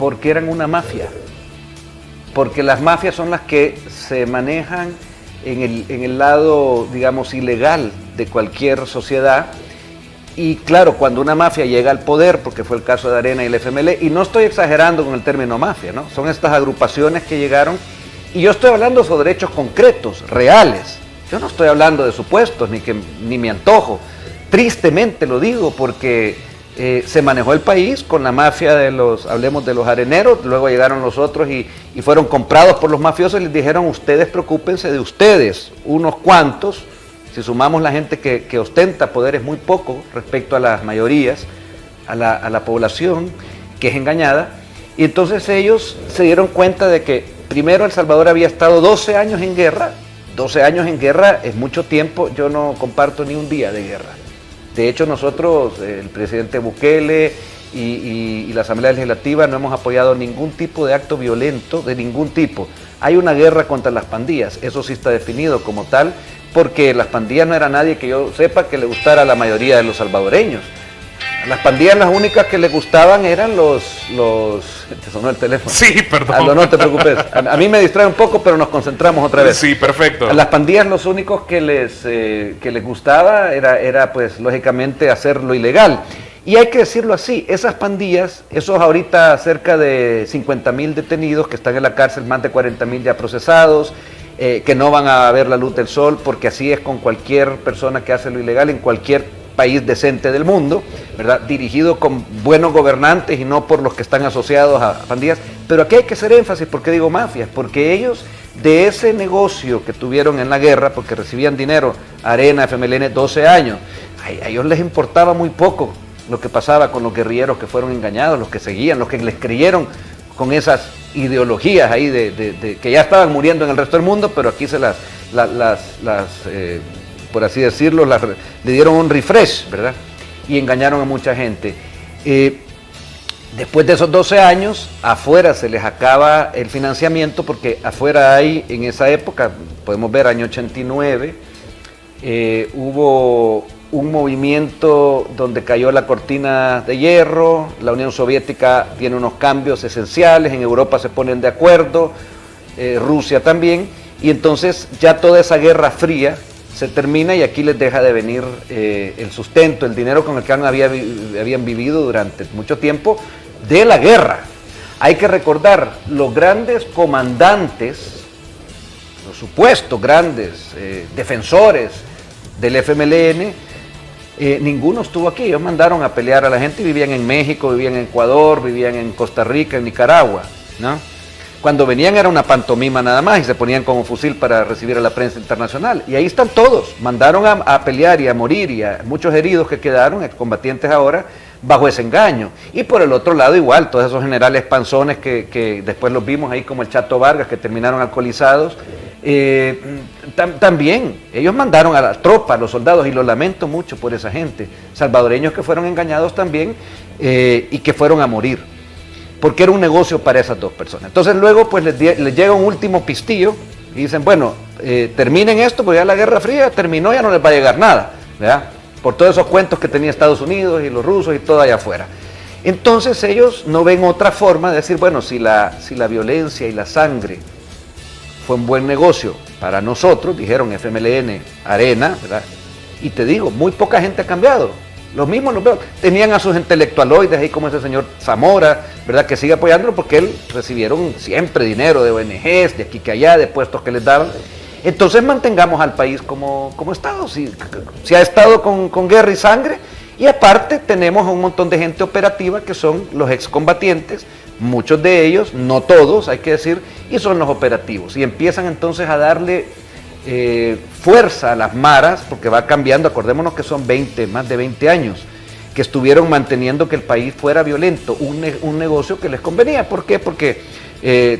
porque eran una mafia. Porque las mafias son las que se manejan en el lado, digamos, ilegal de cualquier sociedad. Y claro, cuando una mafia llega al poder, porque fue el caso de Arena y el FMLN, y no estoy exagerando con el término mafia, ¿no? Son estas agrupaciones que llegaron, y yo estoy hablando sobre hechos concretos, reales. Yo no estoy hablando de supuestos, ni me antojo. Tristemente lo digo, porque se manejó el país con la mafia hablemos de los areneros, luego llegaron los otros y fueron comprados por los mafiosos y les dijeron, ustedes preocúpense de ustedes, unos cuantos. Si sumamos la gente que ostenta poder es muy poco respecto a las mayorías, a la población que es engañada. Y entonces ellos se dieron cuenta de que primero El Salvador había estado 12 años en guerra. 12 años en guerra es mucho tiempo, yo no comparto ni un día de guerra. De hecho nosotros, el presidente Bukele y la Asamblea Legislativa no hemos apoyado ningún tipo de acto violento, de ningún tipo. Hay una guerra contra las pandillas, eso sí está definido como tal, porque las pandillas no era nadie que yo sepa que le gustara a la mayoría de los salvadoreños. A las pandillas las únicas que le gustaban eran Te sonó el teléfono. Sí, perdón. No te preocupes. A mí me distrae un poco, pero nos concentramos otra vez. Sí, perfecto. A las pandillas los únicos que les gustaba era pues lógicamente hacerlo ilegal. Y hay que decirlo así, esas pandillas, esos ahorita cerca de 50,000 detenidos que están en la cárcel, más de 40,000 ya procesados, que no van a ver la luz del sol, porque así es con cualquier persona que hace lo ilegal en cualquier país decente del mundo, ¿verdad? Dirigido con buenos gobernantes y no por los que están asociados a pandillas. Pero aquí hay que hacer énfasis, ¿por qué digo mafias? Porque ellos, de ese negocio que tuvieron en la guerra, porque recibían dinero, Arena, FMLN, 12 años, a ellos les importaba muy poco lo que pasaba con los guerrilleros que fueron engañados, los que seguían, los que les creyeron con esas ideologías ahí que ya estaban muriendo en el resto del mundo, pero aquí se por así decirlo, le dieron un refresh, ¿verdad? Y engañaron a mucha gente. Después de esos 12 años, afuera se les acaba el financiamiento, porque afuera hay, en esa época, podemos ver año 89, hubo un movimiento donde cayó la cortina de hierro, la Unión Soviética tiene unos cambios esenciales, en Europa se ponen de acuerdo, Rusia también, y entonces ya toda esa guerra fría se termina y aquí les deja de venir el sustento, el dinero con el que habían vivido durante mucho tiempo de la guerra. Hay que recordar, los grandes comandantes, los supuestos grandes defensores del FMLN, ninguno estuvo aquí. Ellos mandaron a pelear a la gente y vivían en México, vivían en Ecuador, vivían en Costa Rica, en Nicaragua, ¿no? Cuando venían era una pantomima nada más y se ponían como fusil para recibir a la prensa internacional. Y ahí están todos, mandaron a pelear y a morir, y a muchos heridos que quedaron, excombatientes ahora, bajo ese engaño. Y por el otro lado igual, todos esos generales panzones que después los vimos ahí como el Chato Vargas, que terminaron alcoholizados, también ellos mandaron a la tropa, a los soldados, y lo lamento mucho por esa gente, salvadoreños que fueron engañados también y que fueron a morir, porque era un negocio para esas dos personas. Entonces luego pues les llega un último pistillo y dicen, bueno, terminen esto, porque ya la Guerra Fría terminó, ya no les va a llegar nada, ¿verdad? Por todos esos cuentos que tenía Estados Unidos y los rusos y todo allá afuera. Entonces ellos no ven otra forma de decir, bueno, si la violencia y la sangre fue un buen negocio para nosotros, dijeron FMLN, Arena, ¿verdad? Y te digo, muy poca gente ha cambiado. Los mismos los veo. Tenían a sus intelectualoides ahí como ese señor Zamora, ¿verdad? Que sigue apoyándolo porque él recibieron siempre dinero de ONGs, de aquí que allá, de puestos que les daban. Entonces mantengamos al país como Estado. Si ha estado con guerra y sangre, y aparte tenemos un montón de gente operativa que son los excombatientes, muchos de ellos, no todos hay que decir, y son los operativos. Y empiezan entonces a darle fuerza a las maras, porque va cambiando. Acordémonos que son más de 20 años que estuvieron manteniendo que el país fuera violento, un negocio que les convenía. ¿Por qué? Porque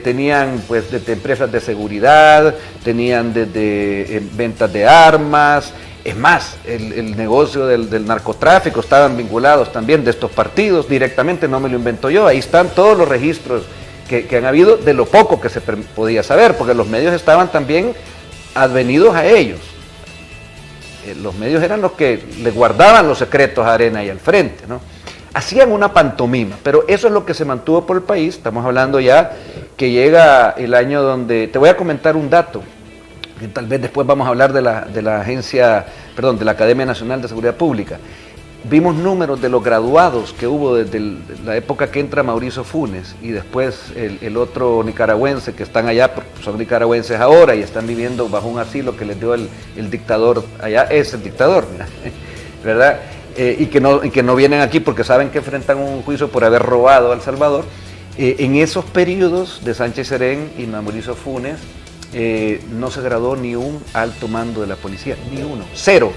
tenían pues desde empresas de seguridad, tenían desde ventas de armas. Es más, el negocio del narcotráfico, estaban vinculados también de estos partidos directamente, no me lo invento yo. Ahí están todos los registros que han habido de lo poco que se podía saber, porque los medios estaban también advenidos a ellos. Los medios eran los que le guardaban los secretos a Arena y al frente, ¿no? hacían una pantomima, pero eso es lo que se mantuvo por el país. Estamos hablando ya que llega el año donde, te voy a comentar un dato, que tal vez después vamos a hablar de la agencia, perdón, de la Academia Nacional de Seguridad Pública. Vimos números de los graduados que hubo desde la época que entra Mauricio Funes y después el otro nicaragüense que están allá, son nicaragüenses ahora y están viviendo bajo un asilo que les dio el dictador allá, es el dictador, ¿verdad? Y que no vienen aquí porque saben que enfrentan un juicio por haber robado a El Salvador. En esos periodos de Sánchez Serén y Mauricio Funes no se graduó ni un alto mando de la policía, ni uno, cero.